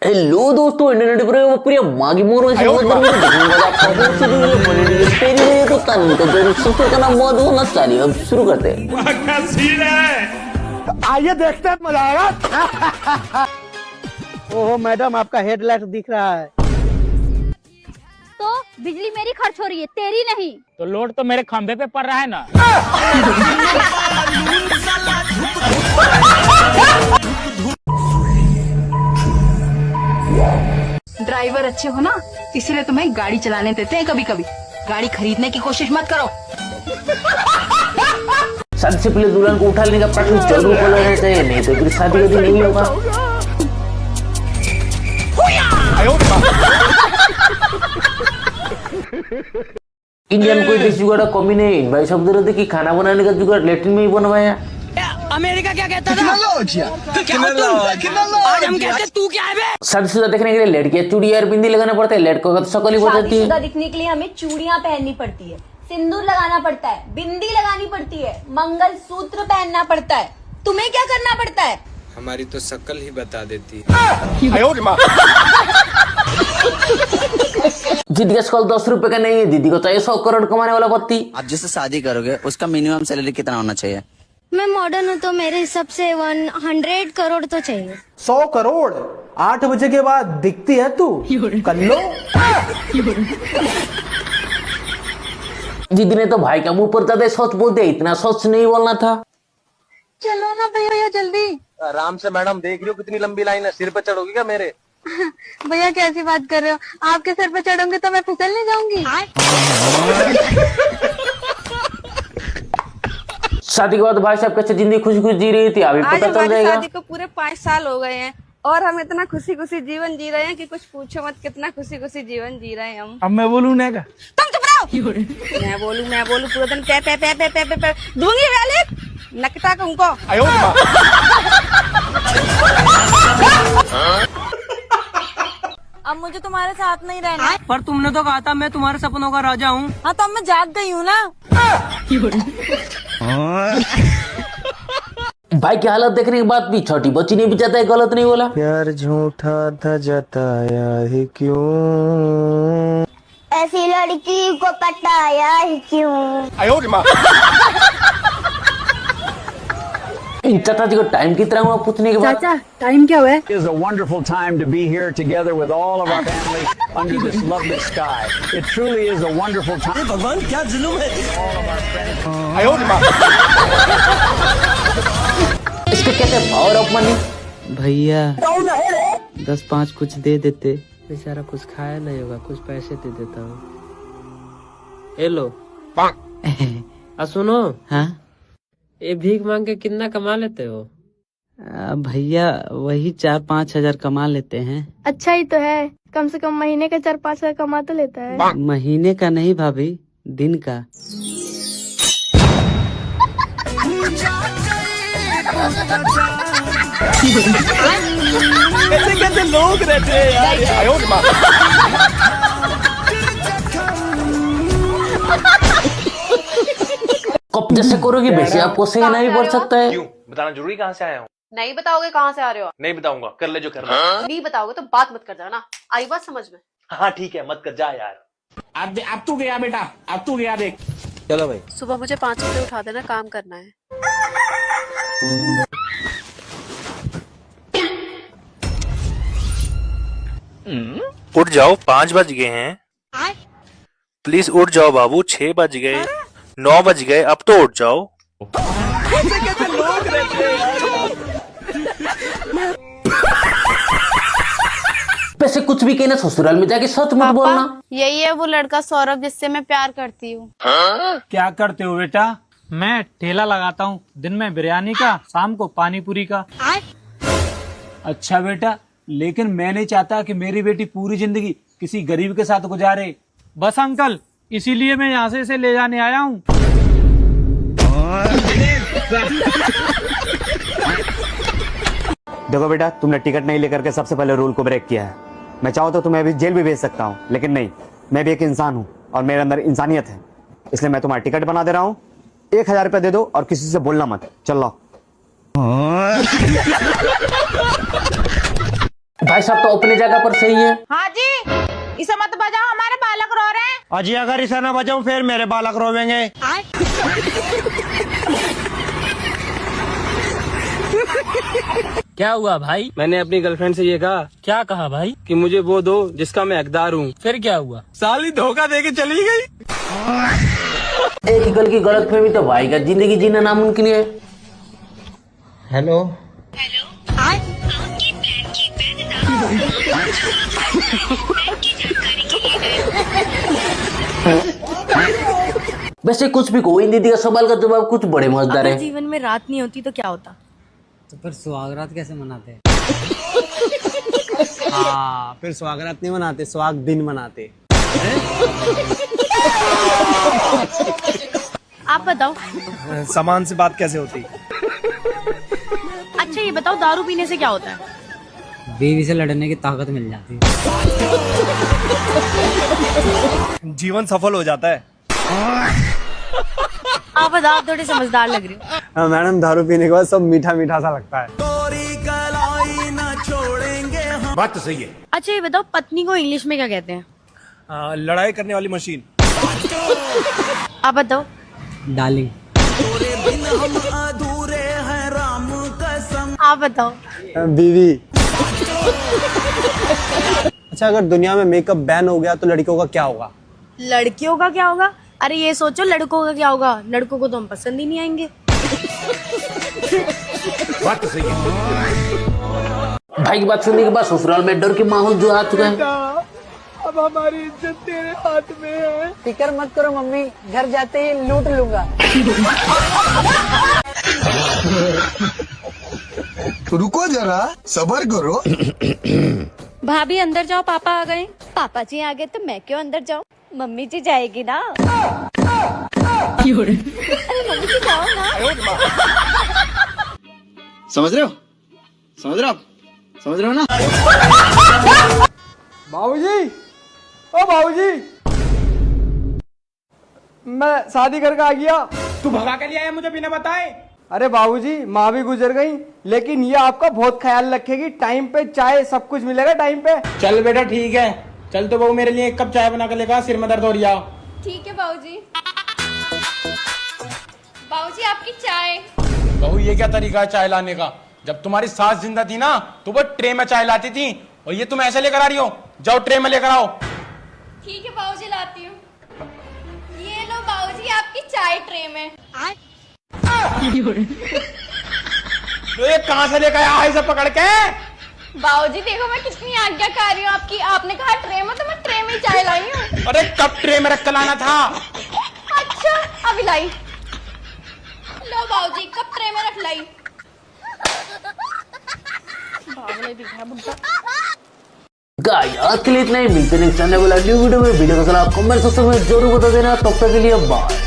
Hello दोस्तों, internet पर प्रिय मागी मोर से तो तन तो जरूर सुपर का नाम मौत होना चाहिए। अब शुरू करते हैं। आइए देखते हैं, मजा आएगा। ओहो मैडम, आपका हेडलाइट दिख रहा है। तो बिजली मेरी खर्च हो रही है, तेरी नहीं। तो लोड तो मेरे खंभे पे पड़ रहा है ना। ड्राइवर अच्छे हो ना, इसलिए तुम्हें गाड़ी चलाने देते हैं। कभी कभी गाड़ी खरीदने की कोशिश मत करो। शादी से पहले दुल्हन को उठा लेने का प्रश्न जरूर बोलना चाहिए, नहीं तो फिर शादी का दिन नहीं होगा। इंडिया में कोई देसी जुगाड़ कमी नहीं भाई, सब जरूरत है कि खाना बनाने का जुगाड़ लैट्रिन में ही बनवाया। अमेरिका क्या कहता था? क्या हो तुम? आज हम कहते तू क्या है बे? शादीशुदा देखने के लिए लड़कियां चूड़ी और बिंदी लगाना पड़ता है, लड़कों का तो शकल ही बदलती है। शादीशुदा दिखने के लिए हमें चूड़ियां पहननी पड़ती है, सिंदूर लगाना पड़ता है, बिंदी लगानी पड़ती है, मंगलसूत्र पहनना पड़ता है। तुम्हें क्या करना पड़ता है? हमारी तो शक्ल ही बता देती है। दीदी का शकल 10 रुपए का नहीं है, दीदी को चाहिए 100 करोड़ कमाने वाला पति। आप जिससे शादी करोगे उसका मिनिमम सैलरी कितना होना चाहिए? मैं मॉडर्न हूँ तो मेरे हिसाब से 100 करोड़ तो चाहिए। 100 करोड़ 8 बजे के बाद दिखती है तू, कर लो। दीदी ने तो भाई का मुंह पर ज्यादा सोच बोल दिया, इतना सोच नहीं बोलना था। चलो ना भैया जल्दी। आराम से मैडम, देख रही हो कितनी लंबी लाइन है, सिर पे चढ़ोगी क्या मेरे? भैया कैसी बात कर रहे हो? आपके सर पे चढ़ूंगी तो मैं फिसल नहीं जाऊंगी। शादी के बाद भाई साहब कैसे जिंदगी खुशी खुशी जी रही थी, अभी पता चल जाएगा। शादी को पूरे 5 साल हो गए हैं और हम इतना खुशी खुशी जीवन जी रहे हैं कि कुछ पूछो मत। कितना खुशी खुशी जीवन जी रहे हैं हम। अब मैं बोलूँ ना का? तुम चुप रहो। मैं बोलूं पूरा दिन पे पे पे पे पे पे पे दूंगी वाले नकटा तुमको। अब मुझे तुम्हारे साथ नहीं रहना। पर तुमने तो कहा था मैं तुम्हारे सपनों का राजा हूँ। हाँ तो अब मैं जाग गई हूँ ना। भाई की हालत देखने के बाद भी छोटी बच्ची ने भी जाता है, गलत नहीं बोला। प्यार झूठा था जताया ही क्यों, ऐसी लड़की को पटाया ही क्यों। इन चाचा जी को टाइम कितना हुआ पूछने के बाद? चाचा टाइम क्या हुआ है? It is a wonderful time to be here together with all of our family under this lovely sky. It truly is a wonderful time. भगवान क्या जुल्म है। इसको कहते हैं पावर ऑफ मनी। भैया 10-5 कुछ दे देते, बेचारा कुछ खाया नहीं होगा, कुछ पैसे दे देता हूँ। हेलो सुनो। हाँ, ये भीख मांग के कितना कमा लेते हो? भैया वही 4-5 हजार कमा लेते हैं। अच्छा ही तो है, कम से कम महीने का 4-5 हजार कमा तो लेता है। महीने का नहीं भाभी, दिन का। कैसे कैसे लोग रहते हैं यार। कब जैसे करोगे वैसे आपको सही नहीं पड़ सकता है। क्यों बताना जरूरी? कहाँ से आया हूँ? नहीं बताओगे कहाँ से आ रहे हो? नहीं बताऊंगा, कर ले जो करना। नहीं बताओगे तो बात मत कर जाना। आई बात समझ में? हाँ ठीक है, मत कर जा यार। अब तू गया बेटा, अब तू गया देख। चलो भाई, सुबह मुझे 5 बजे उठा देना, काम करना है। उठ जाओ, 5 बज गए हैं। प्लीज उठ जाओ बाबू, 6 बज गए, 9 बज गए, अब तो उठ जाओ। कैसे कैसे लोग रहते हैं यार। वैसे कुछ भी कहना, ससुराल में जाके सच मत बोलना। यही है वो लड़का सौरभ जिससे मैं प्यार करती हूँ। क्या करते हो बेटा? मैं ठेला लगाता हूँ, दिन में बिरयानी का, शाम को पानी पूरी का। अच्छा बेटा, लेकिन मैं नहीं चाहता कि मेरी बेटी पूरी जिंदगी किसी गरीब के साथ गुजारे। बस अंकल, इसीलिए मैं यहाँ से इसे ले जाने आया हूँ। देखो बेटा, तुमने टिकट नहीं लेकर के सबसे पहले रूल को ब्रेक किया है। मैं चाहूँ तो तुम्हें अभी जेल भी भेज सकता हूँ, लेकिन नहीं, मैं भी एक इंसान हूँ और मेरे अंदर इंसानियत है, इसलिए मैं तुम्हारा टिकट बना दे रहा हूँ। 1000 रुपया दे दो और किसी से बोलना मत। चलो। भाई साहब तो अपनी जगह पर सही है। हाँ जी, इसे मत बजाओ, हमारे बालक रो रहे हैं। अजी अगर इसे ना बजाऊं फिर मेरे बालक रोवेंगे। क्या हुआ भाई? मैंने अपनी गर्लफ्रेंड से ये कहा क्या कहा भाई? कि मुझे वो दो जिसका मैं हकदार हूँ। फिर क्या हुआ? साली धोखा दे के चली गई। एक कल की गलतफहमी तो भाई का जिंदगी जीना नामुमकिन है। हेलो वैसे कुछ भी कहो, इन दीदी का सवाल का जवाब कुछ बड़े मजेदार है। जीवन में रात नहीं होती तो क्या होता? तो फिर सुहागरात कैसे मनाते हैं? हाँ, फिर स्वागत नहीं मनाते, स्वाग दिन मनाते। आप बताओ। सामान से बात कैसे होती? अच्छा ये बताओ, दारू पीने से क्या होता है? बीवी से लड़ने की ताकत मिल जाती है। जीवन सफल हो जाता है। आप बताओ, आप थोड़े समझदार लग रहे हो। मैडम दारू पीने के बाद सब मीठा मीठा सा लगता है। बात तो सही है। अच्छा ये बताओ, पत्नी को इंग्लिश में क्या कहते हैं? लड़ाई करने वाली मशीन। आप बताओ। डार्लिंग। आप बताओ। बीवी। अच्छा अगर दुनिया में मेकअप बैन हो गया तो लड़कियों का क्या होगा? लड़कियों का क्या होगा? अरे ये सोचो, लड़कों का क्या होगा? लड़कों को तो हम पसंद ही नहीं आएंगे। बात तो सही है। भाई की बात सुनने के बाद ससुराल में डर के माहौल जो आ चुका है। अब हमारी इज्जत तेरे हाथ में है। फिक्र मत करो मम्मी, घर जाते ही लूट लूंगा। रुको जरा, सब्र करो। भाभी अंदर जाओ, पापा आ गए। पापा जी आ गए तो मैं क्यों अंदर जाऊं? मम्मी जी जाएगी ना। मम्मी जी जाओ ना। समझ रहे हो? समझ रहे हो आप? समझ रहे हो ना? बाबूजी, ओ बाबूजी, मैं शादी करके आ गया। तू भगा के लिए आया मुझे बिना बताए? अरे बाबूजी, माँ भी गुजर गई, लेकिन ये आपका बहुत ख्याल रखेगी। टाइम पे चाय सब कुछ मिलेगा टाइम पे। चल बेटा ठीक है, चल तो बहू मेरे लिए 1 कप चाय बना कर लेगा, सिर में दर्द हो रहा। ठीक है बाबूजी। बाबूजी आपकी चाय। बहू ये क्या तरीका है चाय लाने का? जब तुम्हारी सास जिंदा थी ना तो वो ट्रे में चाय लाती थी, और ये तुम ऐसे लेकर आ रही हो। जाओ ट्रे में लेकर आओ। ठीक है बाबूजी, लाती हूँ। ये लो बाबूजी आपकी चाय ट्रे में। ये कहाँ से लेकर आया है सब पकड़ के? बाबूजी देखो मैं कितनी आज्ञाकारी हूँ आपकी। आपने कहा ट्रे में तो मैं ट्रे में ही चाय लाई हूँ। अरे कब ट्रे में रख कर लाना था? अच्छा अभी लाई। लो बाबूजी, कब ट्रे में रख लाई। गाइस आज के लिए इतना ही। मिलते हैं नेक्स्ट आने वाला न्यू वीडियो में। वीडियो को सलाह कमेंट सेक्शन में जरूर बता देना। तब तक के लिए बाय।